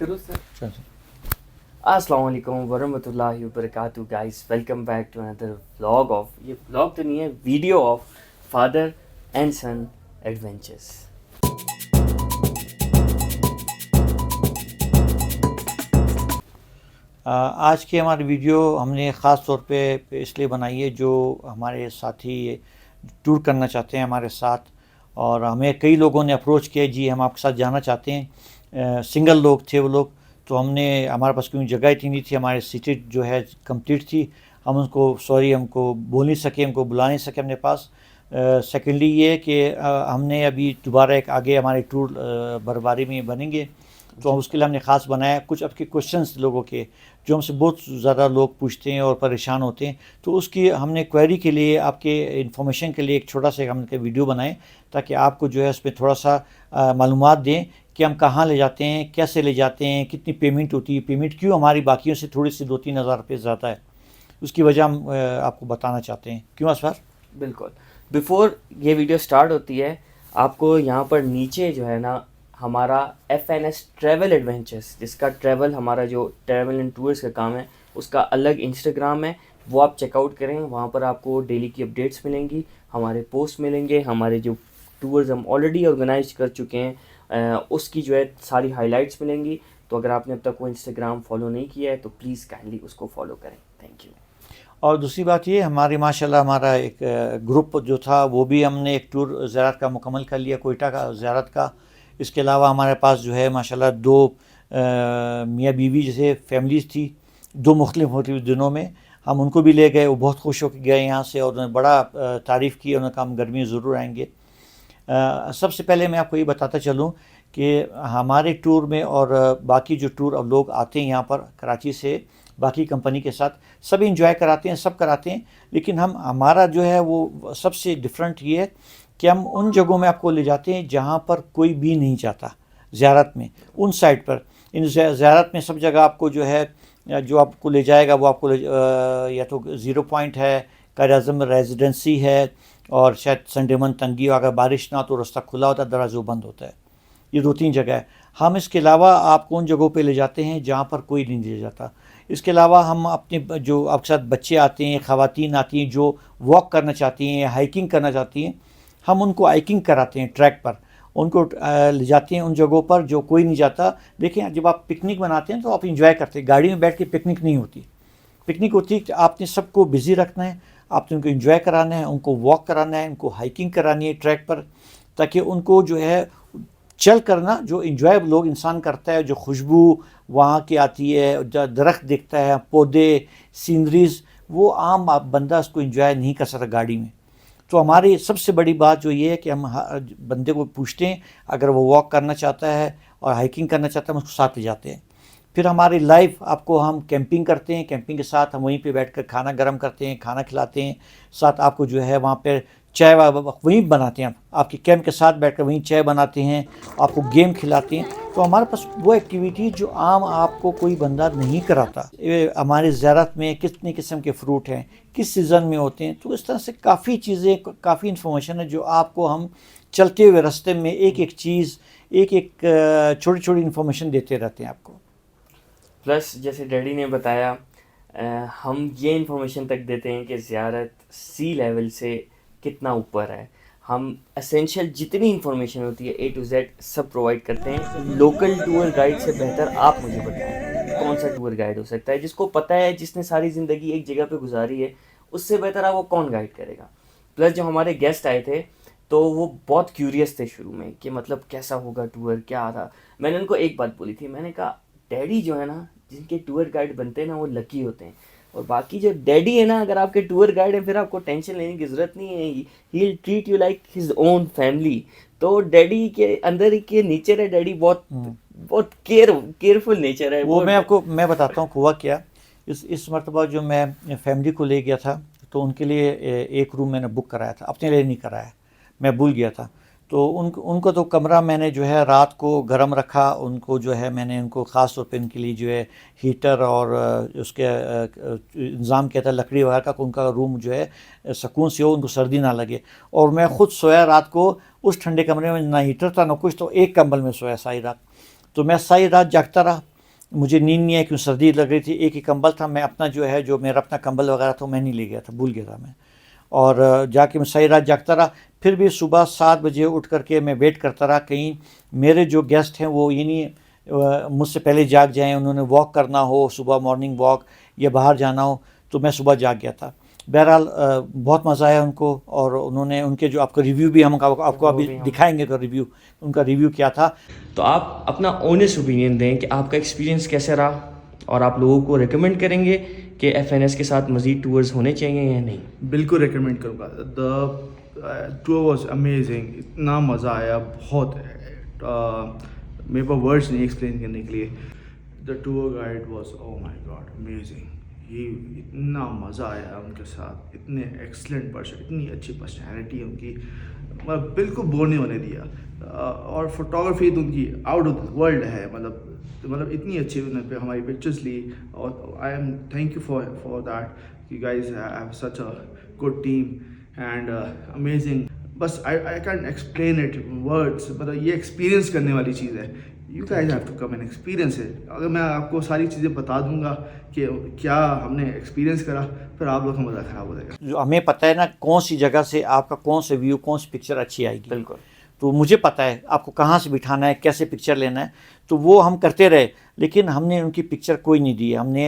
करो सर। चल। अस्सलाम वालेकुम वरहमतुल्लाहि वबरकातुहू guys, welcome back to another vlog of, ये व्लॉग तो नहीं है, video of father and son adventures. आज की हमारी वीडियो हमने ख़ास तौर पे इसलिए बनाई है, जो हमारे साथी टूर करना चाहते हैं हमारे साथ, और हमें कई लोगों ने अप्रोच किया, जी हम आपके साथ जाना चाहते हैं। सिंगल लोग थे वो लोग, तो हमारे पास क्योंकि जगह इतनी नहीं थी, हमारे सीटें जो है कंप्लीट थी, हम उनको हमको बोल नहीं सके, हमको बुला नहीं सके अपने पास। सेकेंडली ये कि हमने अभी दोबारा एक आगे हमारे टूर बर्फबारी में बनेंगे, तो उसके लिए हमने ख़ास बनाया कुछ आपके क्वेश्चंस लोगों के, जो हमसे बहुत ज़्यादा लोग पूछते हैं और परेशान होते हैं, तो उसकी हमने क्वेरी के लिए, आपके इन्फॉर्मेशन के लिए एक छोटा सा हमने video बनाए, ताकि आपको जो है उसमें थोड़ा सा मालूमात दें कि हम कहाँ ले जाते हैं, कैसे ले जाते हैं, कितनी पेमेंट होती है, पेमेंट क्यों हमारी बाकियों से थोड़ी सी 2-3 हज़ार रुपये ज़्यादा है, उसकी वजह हम आपको बताना चाहते हैं। क्यों असफर? बिल्कुल। बिफोर ये वीडियो स्टार्ट होती है, आपको यहाँ पर नीचे जो है ना हमारा FNS ट्रैवल एडवेंचर्स, जिसका ट्रैवल हमारा जो ट्रैवल एंड टूर्स का काम है, उसका अलग इंस्टाग्राम है, वो आप चेकआउट करें। वहाँ पर आपको डेली की अपडेट्स मिलेंगी, हमारे पोस्ट मिलेंगे, हमारे जो टूर्स हम ऑलरेडी ऑर्गेनाइज कर चुके हैं उसकी जो है सारी हाइलाइट्स मिलेंगी। तो अगर आपने अब तक वो इंस्टाग्राम फॉलो नहीं किया है तो प्लीज़ काइंडली उसको फॉलो करें। Thank you. और दूसरी बात ये, हमारी माशाल्लाह हमारा एक ग्रुप जो था, वो भी हमने एक टूर ज़ियारत का मुकम्मल कर लिया, कोयटा का ज़ियारत का। इसके अलावा हमारे पास जो है माशाल्लाह 2 मियाँ बीवी जैसे फैमिलीज़ थी, 2 मुख्तलिफ दिनों में हम उनको भी ले गए, वो बहुत खुश होकर गए यहाँ से, और उन्होंने बड़ा तारीफ़ की, उन्होंने कहा हम गर्मी में ज़रूर आएंगे। सबसे पहले मैं आपको ये बताता चलूँ कि हमारे टूर में, और बाकी जो टूर अब लोग आते हैं यहाँ पर कराची से बाकी कंपनी के साथ, सब इंजॉय कराते हैं, सब कराते हैं, लेकिन हमारा जो है वो सबसे डिफरेंट ये है कि हम उन जगहों में आपको ले जाते हैं जहाँ पर कोई भी नहीं जाता। ज़ियारत में उन साइड पर, इन ज़ियारत में सब जगह आपको जो है, जो आपको ले जाएगा वो आपको या तो ज़ीरो पॉइंट है, कायद आज़म रेजिडेंसी है, और शायद संडे मन तंगी, अगर बारिश ना तो रास्ता खुला होता है, दरवाज़ा बंद होता है। ये 2-3 जगह है। हम इसके अलावा आपको उन जगहों पे ले जाते हैं जहाँ पर कोई नहीं ले जाता। इसके अलावा हम अपने जो आपके साथ बच्चे आते हैं, ख़वातीन आती हैं जो वॉक करना चाहती हैं, हाइकिंग करना चाहती हैं, हम उनको हाइकिंग कराते हैं ट्रैक पर, उनको ले जाते हैं उन जगहों पर जो कोई नहीं जाता। देखिए, जब आप पिकनिक मनाते हैं तो आप इंजॉय करते हैं, गाड़ी में बैठ के पिकनिक नहीं होती। पिकनिक होती है कि आपने सबको बिज़ी रखना है, आपने उनको इंजॉय कराना है, उनको वॉक कराना है, उनको हाइकिंग करानी है ट्रैक पर, ताकि उनको जो है चल करना, जो इंजॉय लोग इंसान करता है, जो खुशबू वहाँ की आती है, जो दरख्त दिखता है, पौधे, सीनरीज, वो आम बंदा उसको इंजॉय नहीं कर सकता गाड़ी में। तो हमारी सबसे बड़ी बात जो ये है कि हम बंदे को पूछते हैं, अगर वो वॉक करना चाहता है और हाइकिंग करना चाहता है, हम उसको साथ ले जाते हैं। फिर हमारी लाइफ आपको, हम कैंपिंग करते हैं, कैंपिंग के साथ हम वहीं पे बैठकर खाना गर्म करते हैं, खाना खिलाते हैं, साथ आपको जो है वहाँ पर चाय वहीं बनाते हैं, आपके कैंप के साथ बैठकर वहीं चाय बनाते हैं, आपको गेम खिलाते हैं। तो हमारे पास वो एक्टिविटी जो आम आपको कोई बंदा नहीं कराता। हमारे ज़ियारत में कितने किस्म के फ्रूट हैं, किस सीज़न में होते हैं, तो इस तरह से काफ़ी चीज़ें, काफ़ी इन्फॉर्मेशन है जो आपको हम चलते हुए रास्ते में एक एक चीज़, एक एक छोटी छोटी इन्फॉर्मेशन देते रहते हैं आपको। प्लस जैसे डैडी ने बताया, हम ये इन्फॉर्मेशन तक देते हैं कि ज़ियारत सी लेवल से कितना ऊपर है। हम एसेंशियल जितनी इन्फॉर्मेशन होती है A to Z सब प्रोवाइड करते हैं। लोकल टूर गाइड से बेहतर आप मुझे बताएं कौन सा टूर गाइड हो सकता है, जिसको पता है, जिसने सारी ज़िंदगी एक जगह पे गुजारी है, उससे बेहतर आपको कौन गाइड करेगा। प्लस जब हमारे गेस्ट आए थे तो वो बहुत क्यूरियस थे शुरू में कि मतलब कैसा होगा टूर, क्या था। मैंने उनको एक बात बोली थी, मैंने कहा डैडी जो है ना, जिनके टूर गाइड बनते हैं ना, वो लकी होते हैं। और बाकी जो डैडी है ना, अगर आपके टूर गाइड है, फिर आपको टेंशन लेने की ज़रूरत नहीं है, he will treat you like his own family. तो डैडी के अंदर ही के नेचर है, डैडी बहुत बहुत केयरफुल नेचर है वो मैं बताता हूँ हुआ क्या। इस मरतबा जो मैं फैमिली को ले गया था, तो उनके लिए एक रूम मैंने बुक कराया था, अपने लिए नहीं कराया, मैं भूल गया था। तो उनको तो कमरा मैंने जो है रात को गर्म रखा, उनको जो है मैंने उनको ख़ास तौर पे उनके लिए जो है हीटर और उसके इंतज़ाम किया था लकड़ी वगैरह का, उनका रूम जो है सुकून से हो, उनको सर्दी ना लगे। और मैं ख़ुद सोया रात को उस ठंडे कमरे में, ना हीटर था ना कुछ, तो एक कंबल में सोया सारी रात। तो मैं सारी रात जागता रहा, मुझे नींद नहीं आई क्यों, सर्दी लग रही थी, एक ही कंबल था, मैं अपना जो है, जो मेरा अपना कंबल वगैरह था मैं नहीं ले गया था, भूल गया था मैं। और जाके मैं सारी रात जागता रहा। फिर भी सुबह 7 बजे उठ करके मैं वेट करता रहा, कहीं मेरे जो गेस्ट हैं वो ये नहीं मुझसे पहले जाग जाएं, उन्होंने वॉक करना हो, सुबह मॉर्निंग वॉक या बाहर जाना हो, तो मैं सुबह जाग गया था। बहरहाल बहुत मज़ा आया उनको, और उन्होंने उनके जो आपको रिव्यू भी हम आपको वो अभी भी हम दिखाएंगे, तो रिव्यू उनका रिव्यू क्या था। तो आप अपना ऑनेस्ट ओपिनियन दें कि आपका एक्सपीरियंस कैसे रहा, और आप लोगों को रिकमेंड करेंगे कि एफएनएस के साथ मज़ीद टूर्स होने चाहिए या नहीं। बिल्कुल रिकमेंड करूँगा। द टूर वाज अमेजिंग, इतना मज़ा आया, बहुत मेरे पास वर्ड्स नहीं एक्सप्लेन करने के लिए। The tour guide was oh my God amazing. ये इतना मज़ा आया उनके साथ, इतने एक्सलेंट पर्सन, इतनी अच्छी पर्सनैलिटी उनकी, मतलब बिल्कुल बोर नहीं होने दिया। और फोटोग्राफी तो उनकी आउट ऑफ द वर्ल्ड है, मतलब इतनी अच्छी उन्होंने पे हमारी पिक्चर्स ली। और I am thank you for that. You guys have such a good team and amazing. बस I can explain it words, मतलब ये एक्सपीरियंस करने वाली चीज़ है। You guys have to come and experience it. अगर मैं आपको सारी चीज़ें बता दूंगा कि क्या हमने एक्सपीरियंस करा, फिर आप लोग का मज़ा ख़राब हो जाएगा। जो हमें पता है ना कौन सी जगह से आपका कौन सा व्यू, कौन सी पिक्चर अच्छी आएगी, बिल्कुल। तो मुझे पता है आपको कहाँ से बिठाना है, कैसे पिक्चर लेना है, तो वो हम करते रहे। लेकिन हमने उनकी पिक्चर कोई नहीं दी, हमने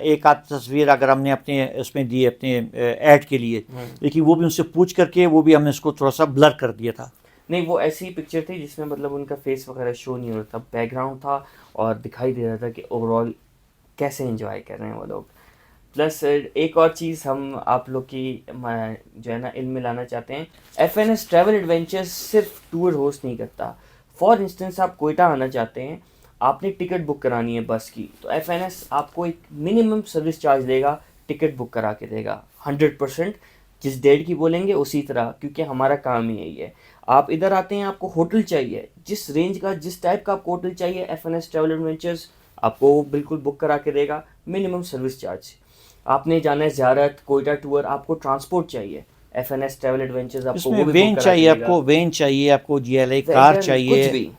एक आध तस्वीर अगर हमने अपने उसमें दी अपने ऐड के लिए, लेकिन वो भी उनसे पूछ करके, वो भी हमने उसको थोड़ा सा ब्लर कर दिया था। नहीं, वो ऐसी ही पिक्चर थी जिसमें मतलब उनका फेस वगैरह शो नहीं हो रहा था, बैकग्राउंड था और दिखाई दे रहा था कि ओवरऑल कैसे एंजॉय कर रहे हैं वो लोग। प्लस एक और चीज़ हम आप लोग की जो है ना इल्म में लाना चाहते हैं, एफएनएस ट्रैवल एडवेंचर्स सिर्फ टूर होस्ट नहीं करता। फॉर इंस्टेंस आप कोयटा आना चाहते हैं, आपने टिकट बुक करानी है बस की, तो एफएनएस आपको एक मिनिमम सर्विस चार्ज देगा, टिकट बुक करा के देगा 100%। जिस डेट की बोलेंगे उसी तरह, क्योंकि हमारा काम ही यही है। आप इधर आते हैं, आपको होटल चाहिए, जिस रेंज का जिस टाइप का आपको होटल चाहिए, एफएनएस ट्रैवल एडवेंचर्स आपको वो बिल्कुल बुक करा के देगा, मिनिमम सर्विस चार्ज। आपने जाना है ज़ियारत, कोयटा टूर, आपको ट्रांसपोर्ट चाहिए, एफएनएस ट्रैवल एडवेंचर्स आपको इसमें वो भी वैन बुक करा चाहिए, के देगा। आपको वैन चाहिए, आपको GLI कार वैगन कुछ चाहिए, भी।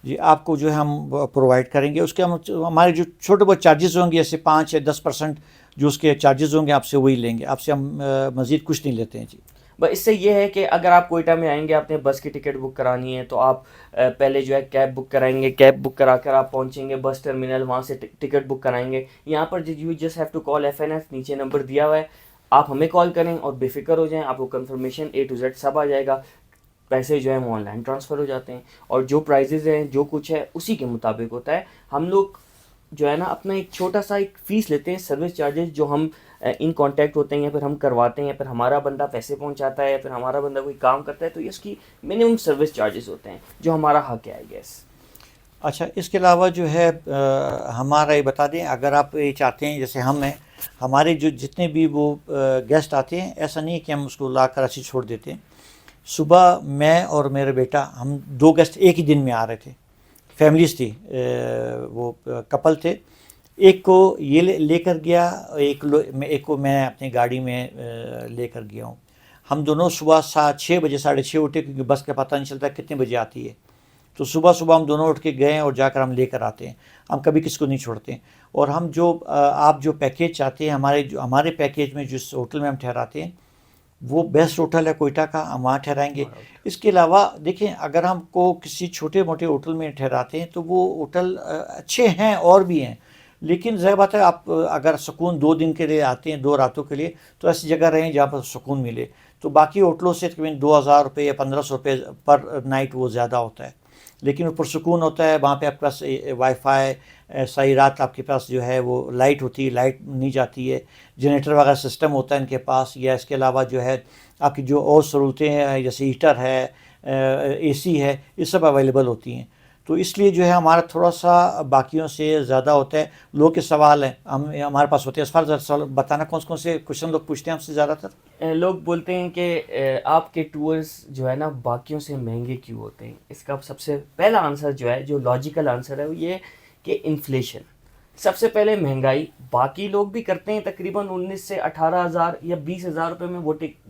जी आपको जो है हम प्रोवाइड करेंगे। उसके हम हमारे जो छोटे बहुत चार्जेस होंगे, जैसे 5 या 10% जो उसके चार्जेस होंगे आपसे वही लेंगे, आपसे हम मज़ीद कुछ नहीं लेते हैं जी। बस इससे ये है कि अगर आप कोयटा में आएंगे, आपने बस की टिकट बुक करानी है, तो आप पहले जो है कैब बुक कराएंगे, कैब बुक करा कर आप पहुंचेंगे बस टर्मिनल, वहाँ से टिकट बुक कराएंगे। यहाँ पर you just have to call FNS, नीचे नंबर दिया हुआ है, आप हमें कॉल करें और बेफिक्र हो जाएं, आपको कंफर्मेशन A to Z सब आ जाएगा। पैसे जो है वो ऑनलाइन ट्रांसफ़र हो जाते हैं, और जो प्राइजेज़ हैं जो कुछ है उसी के मुताबिक होता है। हम लोग जो है ना अपना एक छोटा सा एक फ़ीस लेते हैं, सर्विस चार्जेस, जो हम इन कांटेक्ट होते हैं या फिर हम करवाते हैं या फिर हमारा बंदा पैसे पहुंचाता है या फिर हमारा बंदा कोई काम करता है, तो ये उसकी मिनिमम सर्विस चार्जेस होते हैं जो हमारा हक है, आई गेस। अच्छा, इसके अलावा जो है हमारा ये बता दें, अगर आप ये चाहते हैं, जैसे हम हैं, हमारे जो जितने भी वो गेस्ट आते हैं, ऐसा नहीं है कि हम उसको ला कर ऐसे छोड़ देते हैं। सुबह मैं और मेरा बेटा, हम 2 गेस्ट एक ही दिन में आ रहे थे, फैमिलीज थी, वो कपल थे। एक को ये लेकर गया, एक को मैं अपनी गाड़ी में लेकर गया हूँ। हम दोनों सुबह 6 बजे 6:30 उठे, क्योंकि बस का पता नहीं चलता कितने बजे आती है। तो सुबह सुबह हम दोनों उठ के गए और जाकर हम लेकर आते हैं, हम कभी किसको नहीं छोड़ते। और हम जो आप जो पैकेज चाहते हैं, हमारे पैकेज में जिस होटल में हम ठहराते हैं, वो बेस्ट होटल है कोयटा का, हम वहाँ ठहराएंगे। इसके अलावा देखें, अगर हमको किसी छोटे मोटे होटल में ठहराते हैं तो वो होटल अच्छे हैं और भी हैं, लेकिन ज़ाहिर बात है आप अगर सुकून 2 दिन के लिए आते हैं, 2 रातों के लिए, तो ऐसी जगह रहें जहाँ पर सुकून मिले। तो बाकी होटलों से तकरीबन 2000 रुपये या 1500 रुपये पर नाइट वो ज़्यादा होता है, लेकिन ऊपर सुकून होता है। वहाँ पे आपके पास वाईफाई, सारी रात आपके पास जो है वो लाइट होती है, लाइट नहीं जाती है, जनरेटर वगैरह सिस्टम होता है इनके पास। या इसके अलावा जो है आपकी जो और सहूलतें हैं, जैसे हीटर है, AC है, ये सब अवेलेबल होती हैं। तो इसलिए जो है हमारा थोड़ा सा बाकियों से ज़्यादा होता है। लोग के सवाल हैं हमारे पास होते हैं, इस पर सवाल बताना, कौन से क्वेश्चन लोग पूछते हैं हमसे ज़्यादातर? लोग बोलते हैं कि आपके टूर्स जो है ना बाकियों से महंगे क्यों होते हैं। इसका सबसे पहला आंसर जो है, जो लॉजिकल आंसर है, वो ये कि इन्फ्लेशन। सबसे पहले महंगाई, बाकी लोग भी करते हैं तकरीबन 19 से 18,000 या 20,000 रुपये में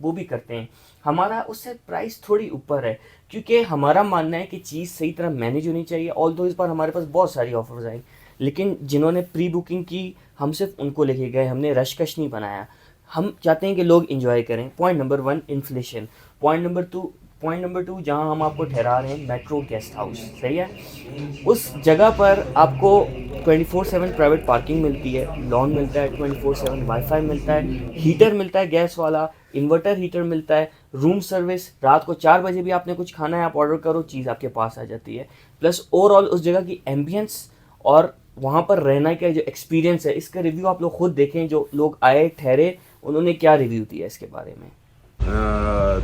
वो भी करते हैं। हमारा उससे प्राइस थोड़ी ऊपर है क्योंकि हमारा मानना है कि चीज़ सही तरह मैनेज होनी चाहिए। ऑल्दो इस बार हमारे पास बहुत सारी ऑफर्स आई, लेकिन जिन्होंने प्री बुकिंग की हम सिर्फ उनको लेके गए, हमने रशकश नहीं बनाया। हम चाहते हैं कि लोग इंजॉय करें। Point number 1 inflation. Point number 2 जहाँ हम आपको ठहरा रहे हैं मेट्रो गेस्ट हाउस, सही है। उस जगह पर आपको 24/7 प्राइवेट पार्किंग मिलती है, लॉन मिलता है, 24/7 वाईफाई मिलता है, हीटर मिलता है गैस वाला, इन्वर्टर हीटर मिलता है, रूम सर्विस, रात को 4 बजे भी आपने कुछ खाना है आप ऑर्डर करो, चीज़ आपके पास आ जाती है। प्लस ओवरऑल उस जगह की एम्बियंस और वहाँ पर रहना का जो एक्सपीरियंस है, इसका रिव्यू आप लोग खुद देखें, जो लोग आए ठहरे उन्होंने क्या रिव्यू दिया इसके बारे में।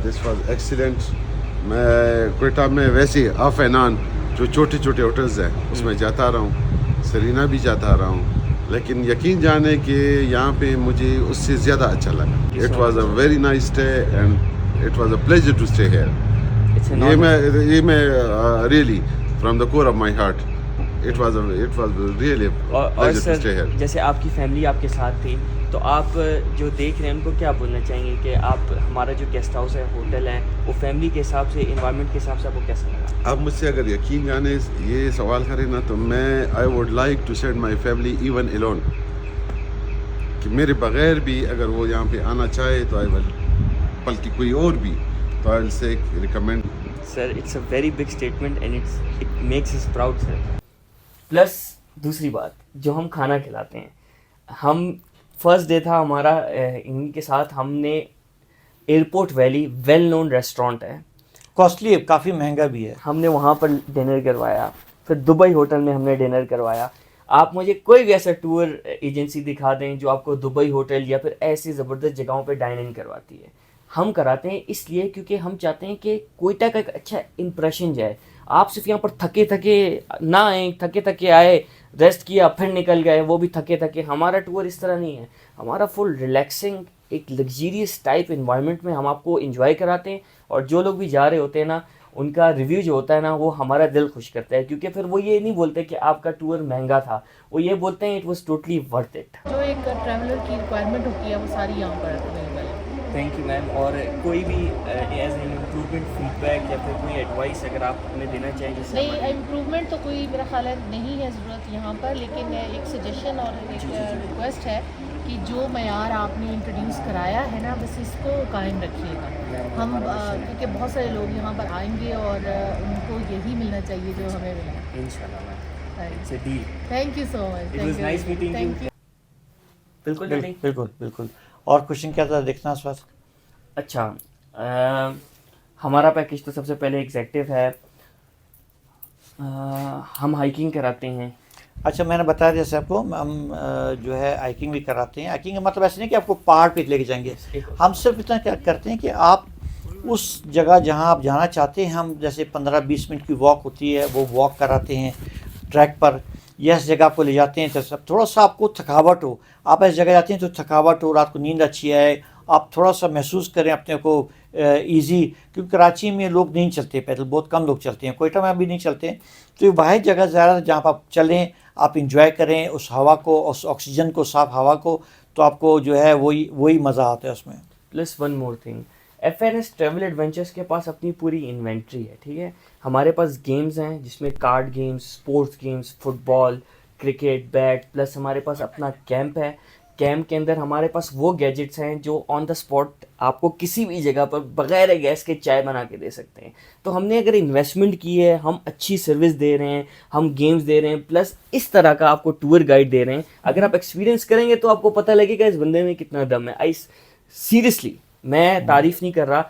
This was excellent. मैं क्वेटा में वैसे ऑफ एंड ऑन जो छोटे छोटे होटल्स हैं उसमें जाता रहा हूँ, सरीना भी जाता रहा हूँ, लेकिन यकीन जाने कि यहाँ पे मुझे उससे ज़्यादा अच्छा लगा। It was a very nice stay and it was a pleasure to stay here. ये मैं really from the core of my heart it was really pleasure to stay here. जैसे आपकी फैमिली आपके साथ थी, तो आप जो देख रहे हैं उनको क्या बोलना चाहेंगे कि आप हमारा जो गेस्ट हाउस है, होटल है, वो फैमिली के हिसाब से, इन्वायरमेंट के हिसाब से आपको कैसा लगा? आप मुझसे अगर यकीन जाने ये सवाल करें ना, तो मैं I would like to send my family even alone, कि मेरे बगैर भी अगर वो यहाँ पे आना चाहे तो आई विल, बल्कि कोई और भी तो I will say recommend. Sir it's a very big statement and it makes us proud sir. Plus दूसरी बात, जो हम खाना खिलाते हैं, हम फर्स्ट डे था हमारा इनके साथ, हमने airport valley well known restaurant है, कॉस्टली है, काफ़ी महंगा भी है, हमने वहाँ पर डिनर करवाया। फिर दुबई होटल में हमने डिनर करवाया। आप मुझे कोई भी ऐसा टूर एजेंसी दिखा दें जो आपको दुबई होटल या फिर ऐसी ज़बरदस्त जगहों पे डाइन इन करवाती है। हम कराते हैं इसलिए क्योंकि हम चाहते हैं कि कोयटा का एक अच्छा इंप्रेशन जाए। आप सिर्फ यहाँ पर थके थके ना आए, थके थके आए, रेस्ट किया फिर निकल गए, वो भी थके थके। हमारा टूर इस तरह नहीं है, हमारा फुल रिलैक्सिंग एक लग्जीरियस टाइप इन्वायरमेंट में हम आपको एंजॉय कराते हैं। और जो लोग भी जा रहे होते हैं ना, उनका रिव्यू जो होता है ना, वो हमारा दिल खुश करता है, क्योंकि फिर वो ये नहीं बोलते कि आपका टूर महंगा था, वो ये बोलते हैं it was totally worth it. जो एक ट्रैवलर की रिक्वायरमेंट होती है वो सारी यहाँ पर अवेलेबल है। Thank you ma'am. और कोई भी एज एन इम्प्रूवमेंट फीडबैक या फिर कोई एडवाइस अगर आप हमें देना चाहें जिससे नहीं, इम्प्रूवमेंट तो कोई मेरा ख्याल है नहीं है ज़रूरत यहाँ पर, लेकिन एक सजेशन और एक रिक्वेस्ट है कि जो मयार आपने इंट्रोड्यूस कराया है ना, बस इसको कायम रखिएगा। हम क्योंकि बहुत सारे लोग यहाँ पर आएंगे और उनको यही मिलना चाहिए जो हमें मिला। इंशाल्लाह ma'am, it's a deal. Thank you so much. It was nice meeting you. बिल्कुल डैडी। बिल्कुल बिल्कुल। और क्वेश्चन क्या था देखना इस बात। अच्छा, हमारा पैकेज तो सबसे पहले एग्जेक्टिव है, हम हाइकिंग कराते हैं। अच्छा, मैंने बताया जैसे आपको, हम जो है हाइकिंग भी कराते हैं। हाइकिंग का मतलब ऐसे नहीं कि आपको पहाड़ पे लेके जाएंगे, हम सिर्फ इतना क्या करते हैं कि आप उस जगह जहां आप जाना चाहते हैं, हम जैसे 15-20 मिनट की वॉक होती है वो वॉक कराते हैं ट्रैक पर, या इस जगह आपको ले जाते हैं तो सब थोड़ा सा आपको थकावट हो, आप ऐसी जगह जाते हैं तो थकावट हो, रात को नींद अच्छी आए, आप थोड़ा सा महसूस करें अपने को इजी, क्योंकि कराची में लोग नहीं चलते पैदल, बहुत कम लोग चलते हैं, कोयटा में भी नहीं चलते। तो ये वाहिद जगह ज़्यादा जहाँ पर आप चलें, आप इंजॉय करें उस हवा को, उस ऑक्सीजन को, साफ़ हवा को, तो आपको जो है वही मज़ा आता है उसमें। Plus one more thing, FNS travel adventures के पास अपनी पूरी इन्वेंट्री है, ठीक है। हमारे पास गेम्स हैं जिसमें card games, sports games, football, cricket, bat, plus हमारे पास अपना कैंप है। कैंप के अंदर हमारे पास वो गैजेट्स हैं जो ऑन द स्पॉट आपको किसी भी जगह पर बगैर गैस के चाय बना के दे सकते हैं। तो हमने अगर इन्वेस्टमेंट की है, हम अच्छी सर्विस दे रहे हैं, हम गेम्स दे रहे हैं, प्लस इस तरह का आपको टूर गाइड दे रहे हैं, अगर आप एक्सपीरियंस करेंगे तो आपको पता लगेगा इस बंदे में कितना दम है। आई सीरियसली, मैं तारीफ़ नहीं कर रहा,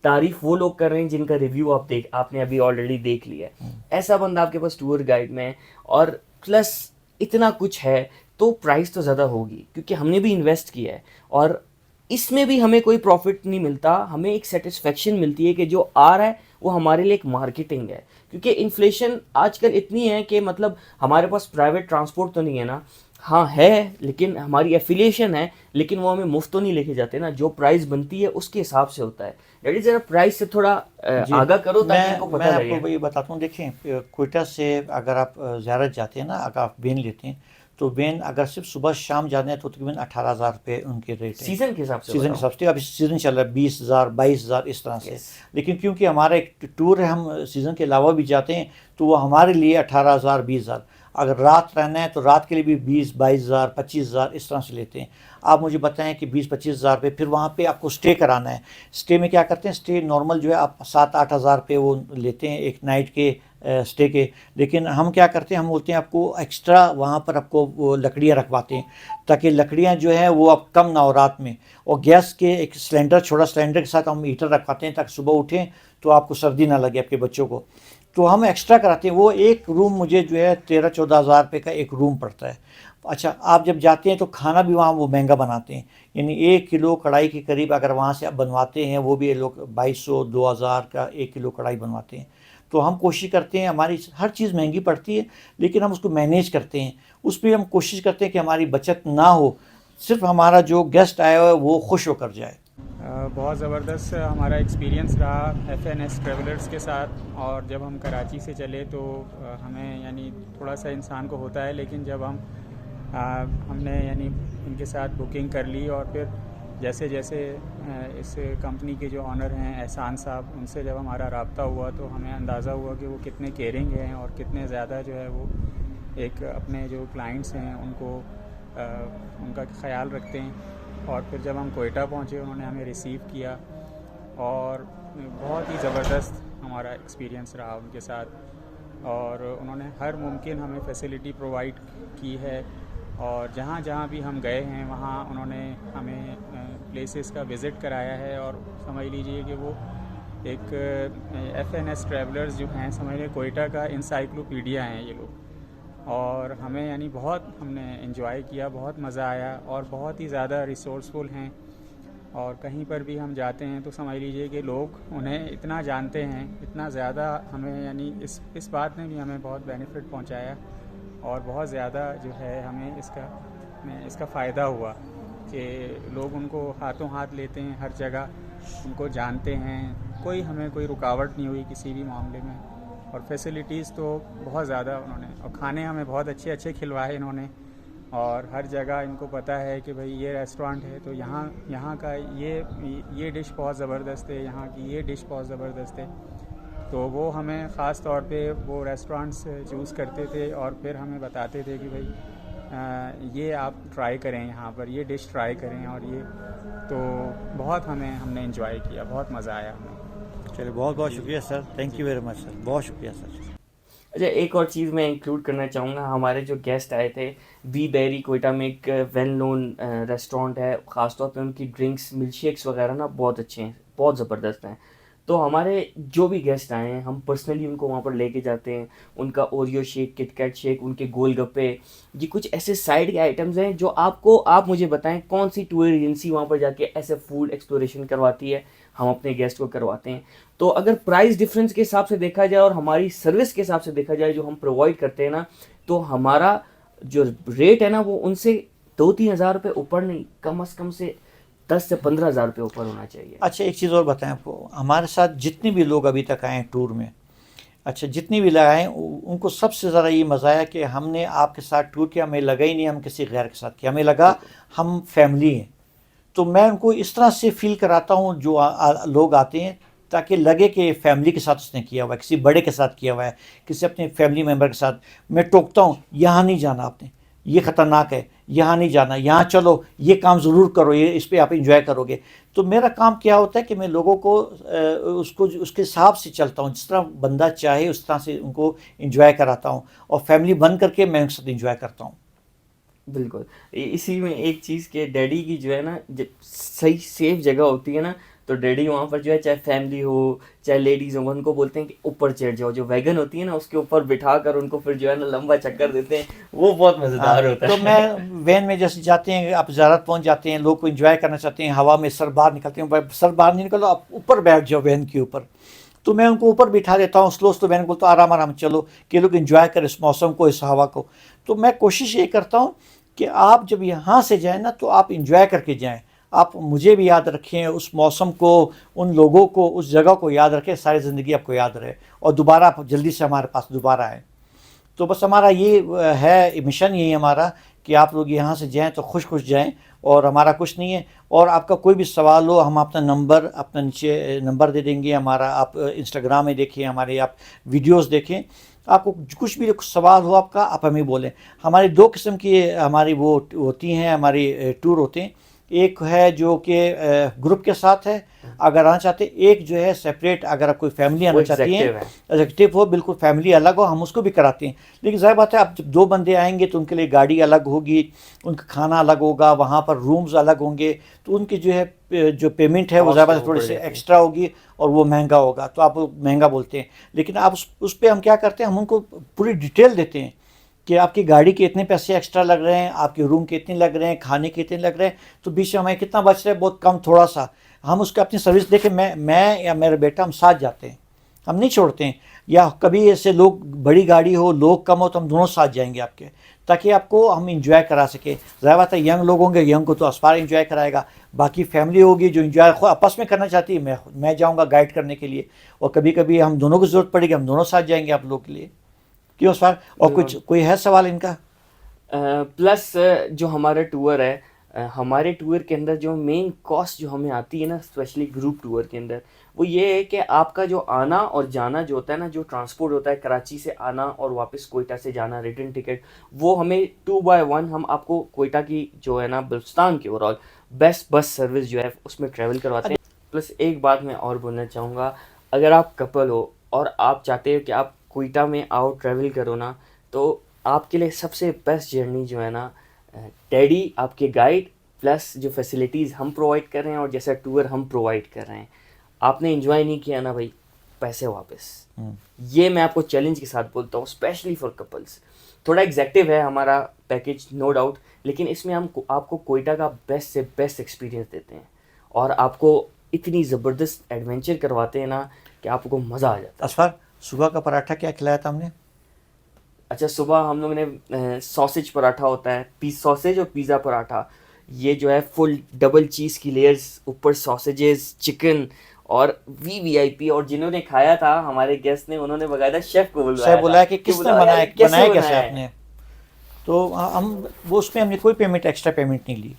तारीफ़ वो लोग कर रहे हैं जिनका रिव्यू आपने अभी ऑलरेडी देख लिया है। ऐसा बंदा आपके पास टूर गाइड में है, और प्लस इतना कुछ है तो प्राइस तो ज़्यादा होगी, क्योंकि हमने भी इन्वेस्ट किया है और इसमें भी हमें कोई प्रॉफिट नहीं मिलता, हमें एक सेटिस्फेक्शन मिलती है कि जो आ रहा है वो हमारे लिए एक मार्केटिंग है। क्योंकि इन्फ्लेशन आजकल इतनी है कि मतलब हमारे पास प्राइवेट ट्रांसपोर्ट तो नहीं है ना, हाँ है, लेकिन हमारी एफिलिएशन है, लेकिन वो हमें मुफ्त तो नहीं लेके जाते ना, जो प्राइस बनती है उसके हिसाब से होता है। डैडी ज़रा प्राइस से थोड़ा आगा करो ताकि इनको पता लगे। मैं आपको ये बताता हूँ, देखें कोयटा से अगर आप ज़ियारत जाते हैं ना, अगर आप वेन लेते हैं तो वैन अगर सिर्फ सुबह शाम जाना है तो तकरीबन 18,000 रुपये उनके रेट है सीजन के हिसाब से सीज़न के हिसाब से। अभी सीज़न चल रहा है 20,000 22,000 इस तरह से। लेकिन क्योंकि हमारा एक टूर है, हम सीज़न के अलावा भी जाते हैं, तो वो हमारे लिए 18,000 20,000। अगर रात रहना है तो रात के लिए भी 20-22,000 25,000 इस तरह से लेते हैं। आप मुझे बताएं कि 20-25,000 रुपये, फिर वहाँ पे आपको स्टे कराना है। स्टे में क्या करते हैं, स्टे नॉर्मल जो है आप 7-8 हज़ार रुपये वो लेते हैं एक नाइट के स्टे के। लेकिन हम क्या करते हैं, हम बोलते हैं आपको एक्स्ट्रा वहाँ पर आपको वो लकड़ियाँ रखवाते हैं, ताकि लकड़ियाँ जो है वो अब कम ना हो रात में। और गैस के एक सिलेंडर, छोटा सिलेंडर के साथ हम हीटर रखवाते हैं, ताकि सुबह उठें तो आपको सर्दी ना लगे आपके बच्चों को। तो हम एक्स्ट्रा कराते हैं। वो एक रूम मुझे जो है 13-14 हज़ार रुपये का एक रूम पड़ता है। अच्छा, आप जब जाते हैं तो खाना भी वहाँ वो महंगा बनाते हैं, यानी 1 किलो कढ़ाई के करीब अगर वहाँ से आप बनवाते हैं, वो भी ये लोग 2200-2000 का 1 किलो कढ़ाई बनवाते हैं। तो हम कोशिश करते हैं, हमारी हर चीज़ महंगी पड़ती है लेकिन हम उसको मैनेज करते हैं। उस पर हम कोशिश करते हैं कि हमारी बचत ना हो, सिर्फ हमारा जो गेस्ट आया हुआ है वो खुश होकर जाए। बहुत ज़बरदस्त हमारा एक्सपीरियंस रहा FNS ट्रैवलर्स के साथ। और जब हम कराची से चले तो हमें यानी थोड़ा सा इंसान को होता है, लेकिन जब हमने यानी इनके साथ बुकिंग कर ली और फिर जैसे जैसे इस कंपनी के जो ऑनर हैं एहसान साहब, उनसे जब हमारा रब्ता हुआ तो हमें अंदाज़ा हुआ कि वो कितने केयरिंग हैं और कितने ज़्यादा जो है वो एक अपने जो क्लाइंट्स हैं उनको उनका ख्याल रखते हैं। और फिर जब हम कोयटा पहुँचे उन्होंने हमें रिसीव किया और बहुत ही ज़बरदस्त हमारा एक्सपीरियंस रहा उनके साथ। और उन्होंने हर मुमकिन हमें फैसिलिटी प्रोवाइड की है और जहाँ जहाँ भी हम गए हैं वहाँ उन्होंने हमें प्लेसेस का विज़िट कराया है। और समझ लीजिए कि वो एक FNS ट्रैवलर्स जो हैं, समझ लीजिए कोयटा का इंसाइक्लोपीडिया हैं ये लोग। और हमें यानी बहुत हमने एंजॉय किया, बहुत मज़ा आया और बहुत ही ज़्यादा रिसोर्सफुल हैं। और कहीं पर भी हम जाते हैं तो समझ लीजिए कि लोग उन्हें इतना जानते हैं, इतना ज़्यादा हमें यानी इस बात ने भी हमें बहुत बेनिफिट पहुंचाया और बहुत ज़्यादा जो है हमें इसका फ़ायदा हुआ कि लोग उनको हाथों हाथ लेते हैं, हर जगह उनको जानते हैं। हमें कोई रुकावट नहीं हुई किसी भी मामले में। और फैसिलिटीज़ तो बहुत ज़्यादा उन्होंने, और खाने हमें बहुत अच्छे खिलवाए इन्होंने। और हर जगह इनको पता है कि भाई ये रेस्टोरेंट है तो यहाँ का ये डिश बहुत ज़बरदस्त है, यहाँ की ये डिश बहुत ज़बरदस्त है। तो वो हमें ख़ास तौर पे वो रेस्टोरेंट्स चूज़ करते थे और फिर हमें बताते थे कि भाई ये आप ट्राई करें, यहाँ पर ये डिश ट्राई करें। और ये तो बहुत हमने एंजॉय किया, बहुत मज़ा आया हमें। चलिए, बहुत बहुत शुक्रिया sir, thank you very much sir, बहुत शुक्रिया सर। अच्छा, एक और चीज़ मैं इंक्लूड करना चाहूँगा। हमारे जो गेस्ट आए थे, बी बेरी कोयटा में एक वेल नोन रेस्टोरेंट है, ख़ासतौर पे उनकी ड्रिंक्स, मिल्क शेक्स वगैरह ना बहुत अच्छे हैं, बहुत ज़बरदस्त हैं। तो हमारे जो भी गेस्ट आए हैं हम पर्सनली उनको वहाँ पर लेके जाते हैं। उनका ओरियो शेक, किटकैट शेक, उनके गोलगप्पे, ये कुछ ऐसे साइड के आइटम्स हैं जो आप मुझे बताएं कौन सी टूर एजेंसी वहाँ पर जाके ऐसे फूड एक्सप्लोरेशन करवाती है, हम अपने गेस्ट को करवाते हैं। तो अगर प्राइस डिफरेंस के हिसाब से देखा जाए और हमारी सर्विस के हिसाब से देखा जाए जो हम प्रोवाइड करते हैं ना, तो हमारा जो रेट है ना वो उनसे 2-3 हज़ार रुपये ऊपर नहीं, कम से कम से 10 से 15 हज़ार रुपये ऊपर होना चाहिए। अच्छा, एक चीज़ और बताएं आपको, हमारे साथ जितने भी लोग अभी तक आए हैं टूर में, अच्छा जितने भी लोग आए उनको सबसे ज़्यादा ये मज़ा आया कि हमने आपके साथ टूर किया, हमें लगा ही नहीं हम किसी गैर के साथ किया, हमें लगा हम फैमिली हैं। तो मैं उनको इस तरह से फील कराता हूँ जो लोग आते हैं, ताकि लगे कि फैमिली के साथ उसने किया हुआ है, किसी बड़े के साथ किया हुआ है, किसी अपने फैमिली मेम्बर के साथ। मैं टोकता हूँ, यहाँ नहीं जाना आपने, ये ख़तरनाक है, यहाँ नहीं जाना, यहाँ चलो, ये काम ज़रूर करो, ये इस पर आप इंजॉय करोगे। तो मेरा काम क्या होता है कि मैं लोगों को उसके हिसाब से चलता हूँ, जिस तरह बंदा चाहे उस तरह से उनको इंजॉय कराता हूँ और फैमिली बन करके मैं उनके साथ इंजॉय करता हूँ। बिल्कुल, इसी में एक चीज़ के डैडी की जो है ना, जब सही सेफ जगह होती है ना, तो डैडी वहाँ पर जो है, चाहे फैमिली हो चाहे लेडीज़ हो, उनको बोलते हैं कि ऊपर चढ़ जाओ, जो वैगन होती है ना उसके ऊपर बिठा कर उनको फिर जो है ना लंबा चक्कर देते हैं, वो बहुत मज़ेदार होता है। तो मैं वैन में जैसे जाते हैं, आप ज़्यारत पहुँच जाते हैं, लोग को एंजॉय करना चाहते हैं, हवा में सर बाहर निकलते हैं, सर बाहर नहीं निकलो, आप ऊपर बैठ जाओ वैन के ऊपर। तो मैं उनको ऊपर बिठा देता हूँ स्लो वैन को, तो आराम आराम चलो कि लोग एंजॉय करें इस मौसम को, इस हवा को। तो मैं कोशिश ये करता हूँ कि आप जब यहाँ से जाएँ ना तो आप इंजॉय करके जाएँ, आप मुझे भी याद रखें, उस मौसम को, उन लोगों को, उस जगह को याद रखें, सारी ज़िंदगी आपको याद रहे और दोबारा आप जल्दी से हमारे पास दोबारा आए। तो बस हमारा ये है मिशन, यही हमारा कि आप लोग यहाँ से जाएँ तो खुश खुश जाएँ, और हमारा कुछ नहीं है। और आपका कोई भी सवाल हो, हम अपना नंबर, अपना नीचे नंबर दे देंगे हमारा, आप इंस्टाग्राम में देखिए हमारे, आप वीडियोस देखें, आपको कुछ भी सवाल हो आपका, आप हमें बोलें। हमारी 2 किस्म की हमारी वो होती हैं, हमारी टूर होते हैं। एक है जो कि ग्रुप के साथ है, अगर आना चाहते हैं। एक जो है सेपरेट, अगर आप कोई फैमिली आना चाहती है, एग्जीक्यूटिव हो, बिल्कुल फैमिली अलग हो, हम उसको भी कराते हैं। लेकिन ज़ाहिर बात है, अब जब 2 बंदे आएंगे तो उनके लिए गाड़ी अलग होगी, उनका खाना अलग होगा, वहाँ पर रूम्स अलग होंगे, तो उनकी जो है जो पेमेंट है वो ज़्यादा बात है थोड़ी सी एक्स्ट्रा होगी, और वो महंगा होगा, तो आप महंगा बोलते हैं। लेकिन आप उस पर हम क्या करते हैं, हम उनको पूरी डिटेल देते हैं कि आपकी गाड़ी के इतने पैसे एक्स्ट्रा लग रहे हैं, आपके रूम के इतने लग रहे हैं, खाने के इतने लग रहे हैं, तो बीच में हमें कितना बच रहा है, बहुत कम, थोड़ा सा। हम उसको अपनी सर्विस देके मैं या मेरा बेटा, हम साथ जाते हैं, हम नहीं छोड़ते हैं। या कभी ऐसे लोग, बड़ी गाड़ी हो, लोग कम हो, तो हम दोनों साथ जाएंगे आपके, ताकि आपको हम इंजॉय करा सके। ज़ाहिर बात है, यंग लोग होंगे, यंग को तो असफार इंजॉय कराएगा, बाकी फैमिली होगी जो इंजॉय आपस में करना चाहती है, मैं जाऊँगा गाइड करने के लिए, और कभी कभी हम दोनों की ज़रूरत पड़ेगी, हम दोनों साथ जाएंगे आप लोगों के लिए। क्यों सर, और कुछ कोई है सवाल इनका? प्लस जो हमारा टूर है, हमारे टूर के अंदर जो मेन कॉस्ट जो हमें आती है ना, स्पेशली ग्रुप टूर के अंदर, वो ये है कि आपका जो आना और जाना जो होता है ना, जो ट्रांसपोर्ट होता है, कराची से आना और वापस कोयटा से जाना, रिटर्न टिकट, वो हमें 2x1 हम आपको कोयटा की जो है ना, बलुचिस्तान की ओवरऑल बेस्ट बस सर्विस जो है उसमें ट्रैवल करवाते हैं। प्लस एक बात मैं और बोलना चाहूँगा, अगर आप कपल हो और आप चाहते हो कि आप कोयटा में आओ, ट्रैवल करो ना, तो आपके लिए सबसे बेस्ट जर्नी जो है ना, डैडी आपके गाइड, प्लस जो फैसिलिटीज़ हम प्रोवाइड कर रहे हैं और जैसा टूर हम प्रोवाइड कर रहे हैं, आपने एंजॉय नहीं किया ना भाई, पैसे वापस। ये मैं आपको चैलेंज के साथ बोलता हूँ, स्पेशली फॉर कपल्स। थोड़ा एग्जैक्टिव है हमारा पैकेज, नो डाउट, लेकिन इसमें हम आपको कोयटा का बेस्ट से बेस्ट एक्सपीरियंस देते हैं, और आपको इतनी ज़बरदस्त एडवेंचर करवाते हैं ना कि आपको मज़ा आ जाता है। असफर, सुबह का पराठा क्या खिलाया था हमने? अच्छा, सुबह हम लोगों ने सॉसेज पराठा होता है, पीस सॉसेज और पिज़्ज़ा पराठा, ये जो है फुल डबल चीज़ की लेयर्स, ऊपर सॉसेजेस, चिकन, और वीवीआईपी। और जिन्होंने खाया था हमारे गेस्ट ने, उन्होंने बकायदा शेफ को बुलाया कि किसने बनाया कैसे आपने, तो हम वो उसमें हमने कोई पेमेंट, एक्स्ट्रा पेमेंट नहीं ली।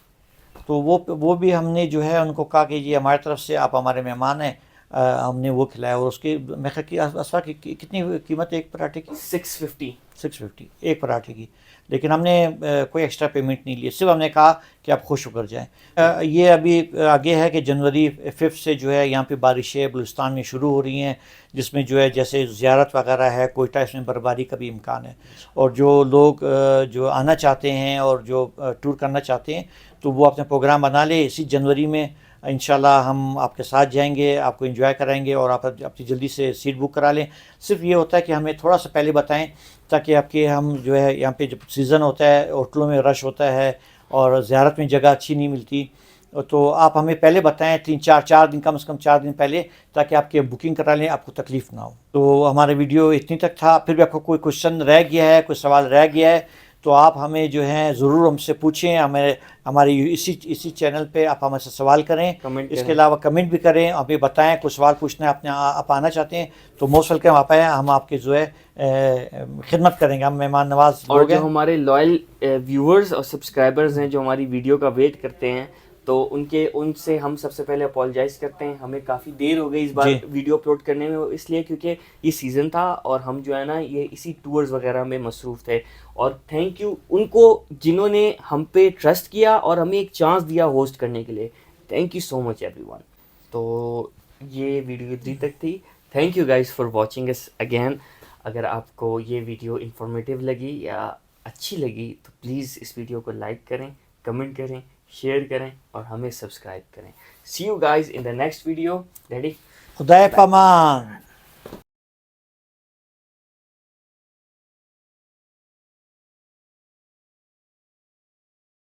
तो वो भी हमने जो है उनको कहा कि ये हमारी तरफ से आप हमारे मेहमान हैं, हमने वो खिलाया। और उसकी मैं ख्याल की असफा की कितनी कीमत है एक पराठे की? 650 एक पराठे की। लेकिन हमने कोई एक्स्ट्रा पेमेंट नहीं ली, सिर्फ हमने कहा कि आप खुश होकर जाएं। ये अभी आगे है कि जनवरी 5 से जो है यहाँ पे बारिशें बलुचिस्तान में शुरू हो रही हैं, जिसमें जो है जैसे ज़ियारत वगैरह है, कोयटा इसमें बर्फबारी का भी इम्कान है। और जो लोग जो आना चाहते हैं और जो टूर करना चाहते हैं, तो वो अपना प्रोग्राम बना ले। इसी जनवरी में इंशाल्लाह हम आपके साथ जाएंगे, आपको एंजॉय कराएंगे, और आप अपनी जल्दी से सीट बुक करा लें। सिर्फ ये होता है कि हमें थोड़ा सा पहले बताएं, ताकि आपके हम जो है यहाँ पे जब सीज़न होता है, होटलों में रश होता है और ज़ियारत में जगह अच्छी नहीं मिलती, तो आप हमें पहले बताएं, 3-4 दिन, कम से कम 4 दिन पहले, ताकि आपकी बुकिंग करा लें, आपको तकलीफ़ ना हो। तो हमारा वीडियो इतनी तक था। फिर भी आपको कोई क्वेश्चन रह गया है, कोई सवाल रह गया है, तो आप हमें जो है ज़रूर हमसे पूछें। हमारे इसी चैनल पे आप हमसे सवाल करें, इसके अलावा कमेंट भी करें, हमें बताएं कोई सवाल पूछना है, आप आना चाहते हैं तो मोस्ट वेलकम, आप आए, हम आपके जो है खिदमत करेंगे, हम मेहमान नवाज लोग हैं। और जो हमारे लॉयल व्यूअर्स और सब्सक्राइबर्स हैं जो हमारी वीडियो का वेट करते हैं, तो उनसे हम सबसे पहले अपोलोजाइज़ करते हैं। हमें काफ़ी देर हो गई इस बार वीडियो अपलोड करने में, इसलिए क्योंकि ये सीज़न था और हम जो है ना ये इसी टूर्स वगैरह में मसरूफ़ थे। और थैंक यू उनको जिन्होंने हम पे ट्रस्ट किया और हमें एक चांस दिया होस्ट करने के लिए। Thank you so much everyone. तो ये वीडियो इतनी तक थी। Thank you guys for watching us again. अगर आपको ये वीडियो इंफॉर्मेटिव लगी या अच्छी लगी तो प्लीज़ इस वीडियो को लाइक करें, कमेंट करें, शेयर करें और हमें सब्सक्राइब करें। See you guys in the next video. Ready? खुदा पामान।